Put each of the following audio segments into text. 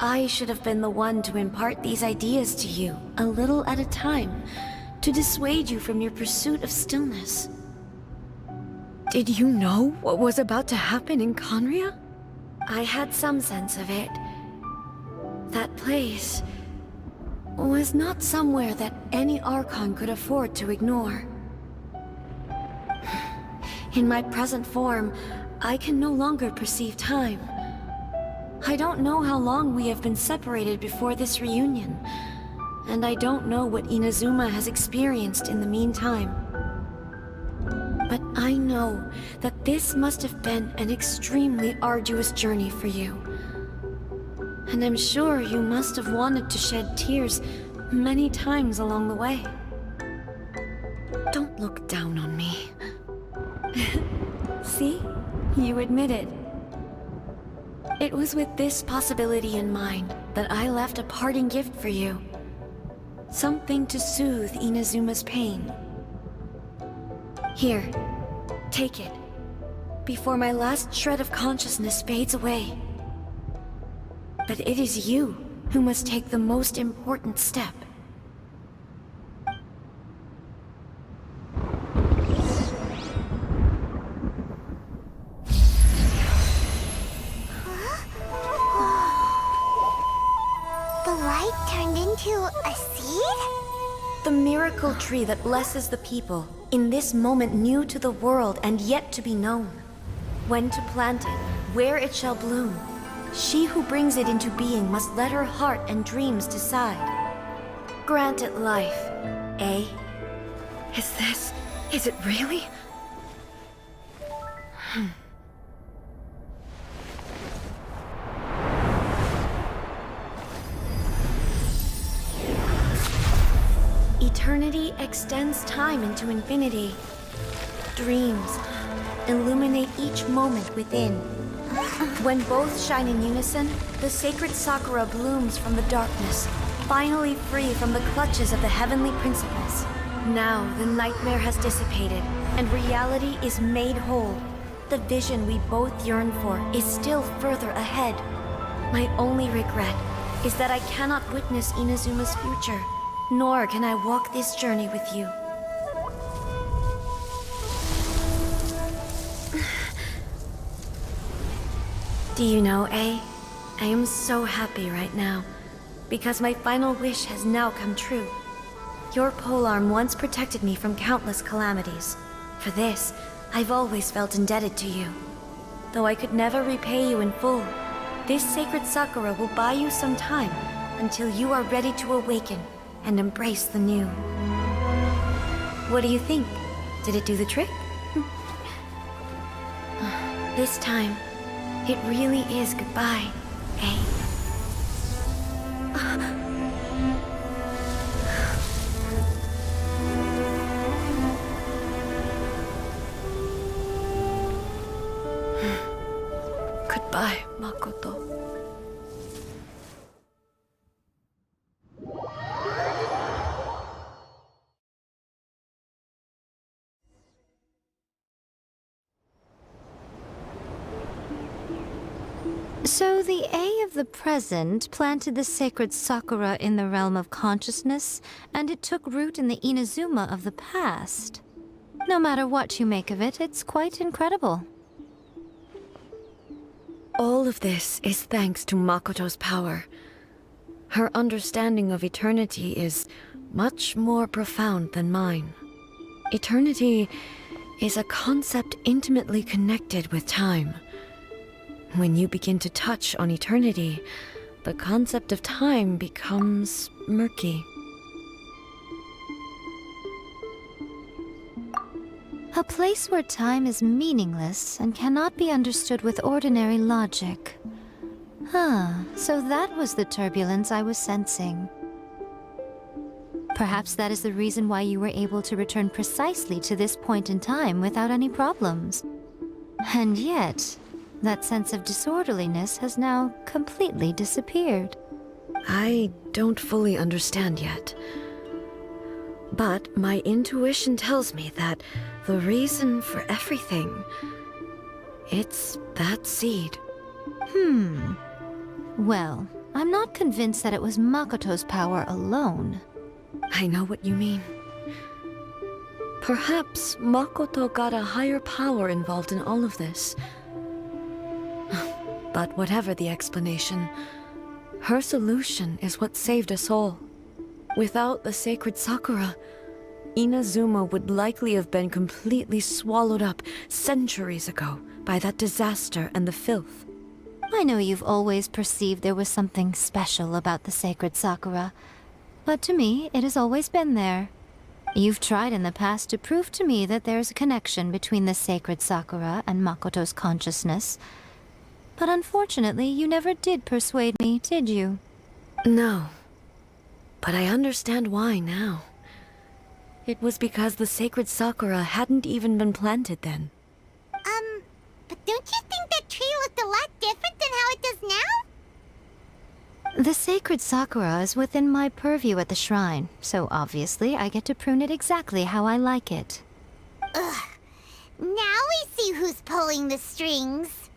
I should have been the one to impart these ideas to you, a little at a time, to dissuade you from your pursuit of stillness. Did you know what was about to happen in Conria? I had some sense of it. That place was not somewhere that any Archon could afford to ignore. In my present form, I can no longer perceive time. I don't know how long we have been separated before this reunion, and I don't know what Inazuma has experienced in the meantime. But I know that this must have been an extremely arduous journey for you. And I'm sure you must have wanted to shed tears many times along the way. Don't look down on me. See? You admit it. It was with this possibility in mind that I left a parting gift for you. Something to soothe Inazuma's pain. Here, take it, before my last shred of consciousness fades away. But it is you who must take the most important step. The light turned into a seed? The miracle tree that blesses the people, in this moment new to the world and yet to be known. When to plant it, where it shall bloom. She who brings it into being must let her heart and dreams decide. Grant it life, Ei. Is it really? Eternity extends time into infinity. Dreams illuminate each moment within. When both shine in unison, the sacred Sakura blooms from the darkness, finally free from the clutches of the heavenly principles. Now the nightmare has dissipated, and reality is made whole. The vision we both yearn for is still further ahead. My only regret is that I cannot witness Inazuma's future, nor can I walk this journey with you. Do you know, Ei? I am so happy right now, because my final wish has now come true. Your polearm once protected me from countless calamities. For this, I've always felt indebted to you. Though I could never repay you in full, this sacred Sakura will buy you some time until you are ready to awaken and embrace the new. What do you think? Did it do the trick? This time, it really is goodbye, Ei. Goodbye, Makoto. So the Ei of the present planted the sacred Sakura in the realm of consciousness, and it took root in the Inazuma of the past. No matter what you make of it, it's quite incredible. All of this is thanks to Makoto's power. Her understanding of eternity is much more profound than mine. Eternity is a concept intimately connected with time. When you begin to touch on eternity, the concept of time becomes murky. A place where time is meaningless and cannot be understood with ordinary logic. So that was the turbulence I was sensing. Perhaps that is the reason why you were able to return precisely to this point in time without any problems. And yet, that sense of disorderliness has now completely disappeared. I don't fully understand yet. But my intuition tells me that the reason for everything, it's that seed. Well, I'm not convinced that it was Makoto's power alone. I know what you mean. Perhaps Makoto got a higher power involved in all of this. But whatever the explanation, her solution is what saved us all. Without the sacred Sakura, Inazuma would likely have been completely swallowed up centuries ago by that disaster and the filth. I know you've always perceived there was something special about the sacred Sakura, but to me, it has always been there. You've tried in the past to prove to me that there's a connection between the sacred Sakura and Makoto's consciousness, but unfortunately, you never did persuade me, did you? No, but I understand why now. It was because the sacred Sakura hadn't even been planted then. But don't you think that tree looked a lot different than how it does now? The sacred Sakura is within my purview at the shrine, so obviously I get to prune it exactly how I like it. Ugh. Now we see who's pulling the strings.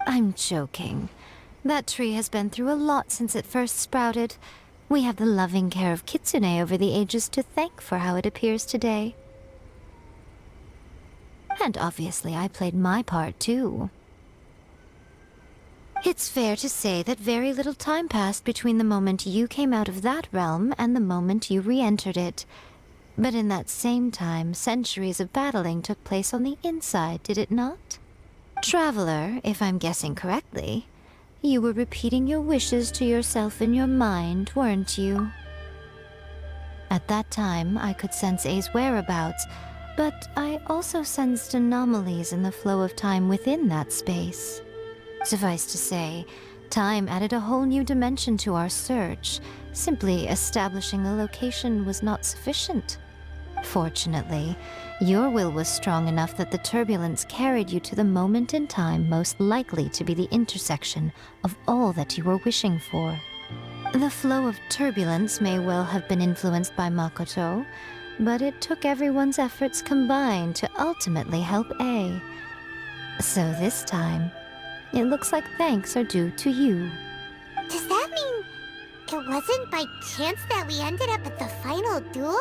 I'm joking. That tree has been through a lot since it first sprouted. We have the loving care of Kitsune over the ages to thank for how it appears today. And obviously I played my part too. It's fair to say that very little time passed between the moment you came out of that realm and the moment you re-entered it. But in that same time, centuries of battling took place on the inside, did it not? Traveler, if I'm guessing correctly, you were repeating your wishes to yourself in your mind, weren't you? At that time, I could sense Ei's whereabouts, but I also sensed anomalies in the flow of time within that space. Suffice to say, time added a whole new dimension to our search. Simply establishing a location was not sufficient. Fortunately, your will was strong enough that the turbulence carried you to the moment in time most likely to be the intersection of all that you were wishing for. The flow of turbulence may well have been influenced by Makoto, but it took everyone's efforts combined to ultimately help Ei. So this time, it looks like thanks are due to you. Does that mean it wasn't by chance that we ended up at the final duel?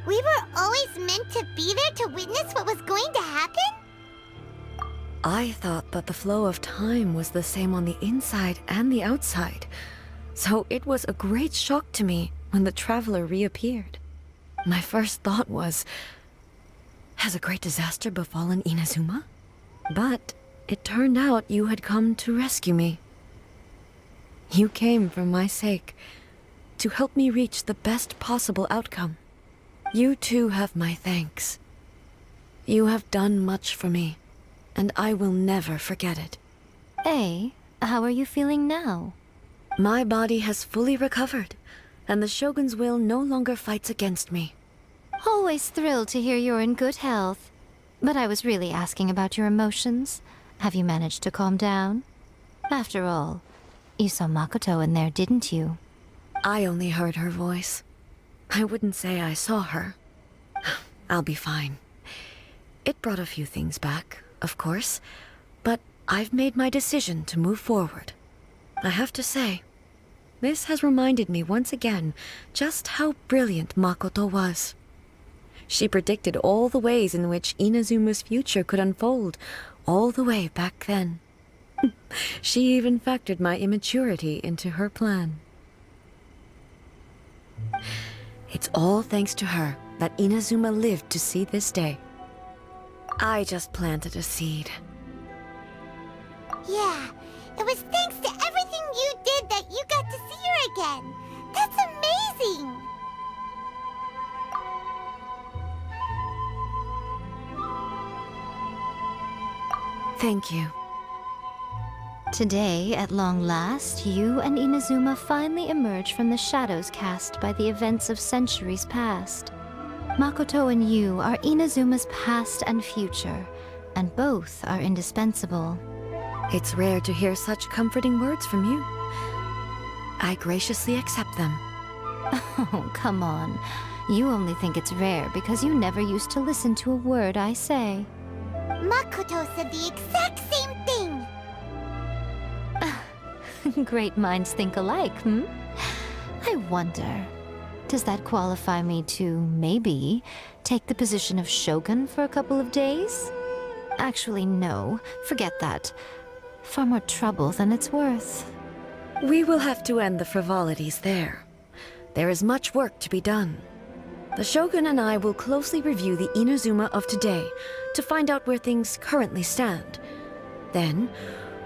We were always meant to be there to witness what was going to happen? I thought that the flow of time was the same on the inside and the outside, so it was a great shock to me when the traveler reappeared. My first thought was, has a great disaster befallen Inazuma? But it turned out you had come to rescue me. You came for my sake, to help me reach the best possible outcome. You too have my thanks. You have done much for me, and I will never forget it. Ei, how are you feeling now? My body has fully recovered, and the Shogun's will no longer fights against me. Always thrilled to hear you're in good health. But I was really asking about your emotions. Have you managed to calm down? After all, you saw Makoto in there, didn't you? I only heard her voice. I wouldn't say I saw her. I'll be fine. It brought a few things back, of course, but I've made my decision to move forward. I have to say, this has reminded me once again just how brilliant Makoto was. She predicted all the ways in which Inazuma's future could unfold, all the way back then. She even factored my immaturity into her plan. It's all thanks to her that Inazuma lived to see this day. I just planted a seed. Yeah, it was thanks to everything you did that you got to see her again. That's amazing! Thank you. Today, at long last, you and Inazuma finally emerge from the shadows cast by the events of centuries past. Makoto and you are Inazuma's past and future, and both are indispensable. It's rare to hear such comforting words from you. I graciously accept them. Oh, come on. You only think it's rare because you never used to listen to a word I say. Makoto said the exact same thing! Great minds think alike, hmm? I wonder, does that qualify me to, maybe, take the position of Shogun for a couple of days? Actually, no. Forget that. Far more trouble than it's worth. We will have to end the frivolities there. There is much work to be done. The Shogun and I will closely review the Inazuma of today to find out where things currently stand. Then,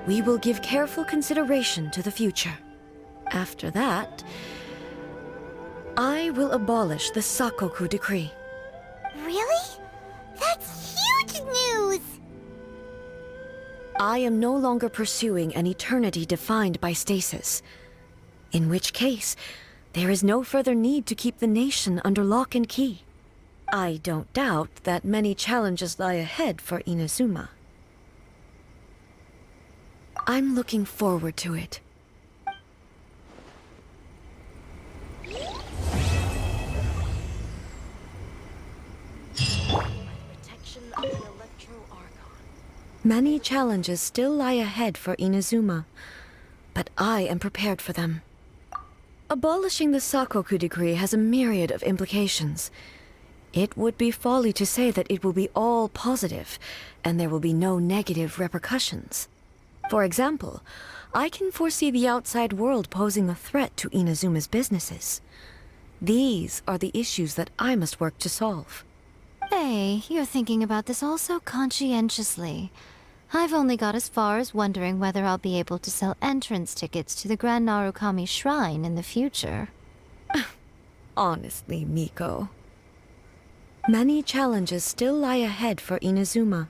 we will give careful consideration to the future. After that, I will abolish the Sakoku decree. Really? That's huge news! I am no longer pursuing an eternity defined by stasis. In which case, there is no further need to keep the nation under lock and key. I don't doubt that many challenges lie ahead for Inazuma. I'm looking forward to it. Many challenges still lie ahead for Inazuma, but I am prepared for them. Abolishing the Sakoku decree has a myriad of implications. It would be folly to say that it will be all positive, and there will be no negative repercussions. For example, I can foresee the outside world posing a threat to Inazuma's businesses. These are the issues that I must work to solve. Hey, you're thinking about this all so conscientiously. I've only got as far as wondering whether I'll be able to sell entrance tickets to the Grand Narukami Shrine in the future. Honestly, Miko. Many challenges still lie ahead for Inazuma,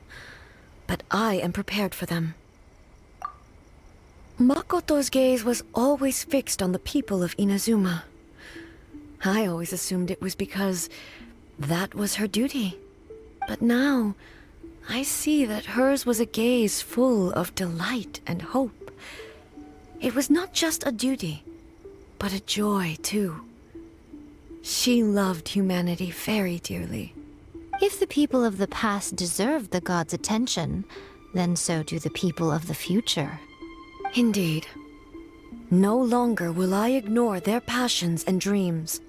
but I am prepared for them. Makoto's gaze was always fixed on the people of Inazuma. I always assumed it was because that was her duty. But now, I see that hers was a gaze full of delight and hope. It was not just a duty, but a joy, too. She loved humanity very dearly. If the people of the past deserved the god's attention, then so do the people of the future. Indeed. No longer will I ignore their passions and dreams.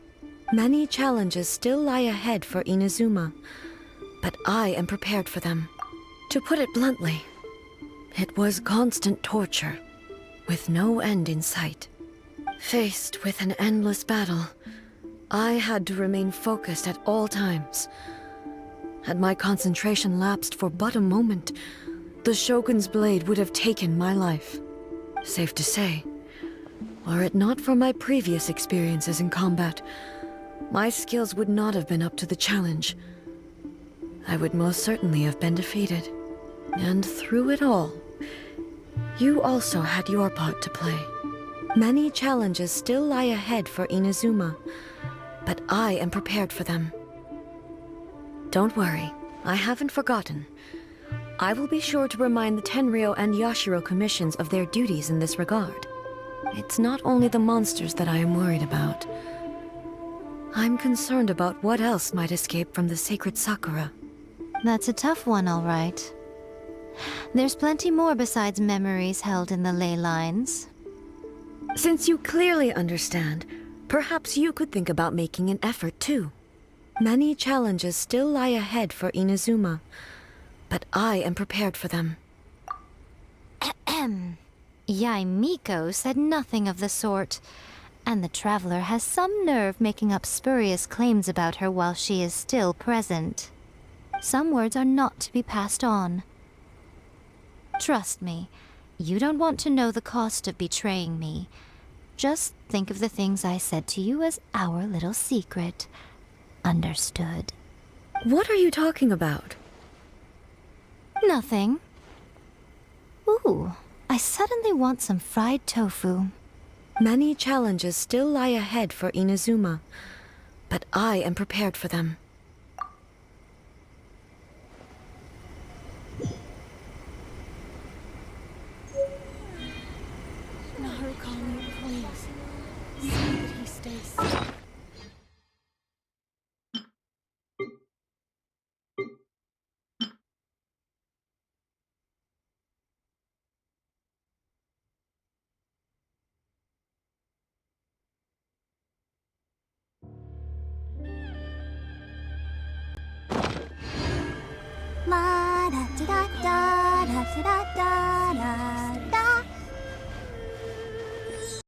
Many challenges still lie ahead for Inazuma, but I am prepared for them. To put it bluntly, it was constant torture, with no end in sight. Faced with an endless battle, I had to remain focused at all times. Had my concentration lapsed for but a moment, the Shogun's blade would have taken my life. Safe to say, were it not for my previous experiences in combat, my skills would not have been up to the challenge. I would most certainly have been defeated. And through it all, you also had your part to play. Many challenges still lie ahead for Inazuma, but I am prepared for them. Don't worry, I haven't forgotten. I will be sure to remind the Tenryo and Yashiro commissions of their duties in this regard. It's not only the monsters that I am worried about. I'm concerned about what else might escape from the sacred Sakura. That's a tough one, all right. There's plenty more besides memories held in the ley lines. Since you clearly understand, perhaps you could think about making an effort too. Many challenges still lie ahead for Inazuma, but I am prepared for them. Yai Miko said nothing of the sort, and the traveler has some nerve making up spurious claims about her while she is still present. Some words are not to be passed on. Trust me, you don't want to know the cost of betraying me. Just think of the things I said to you as our little secret. Understood? What are you talking about? Nothing. Ooh, I suddenly want some fried tofu. Many challenges still lie ahead for Inazuma, but I am prepared for them. Narukami, please. See that he stays safe. Da da da da da da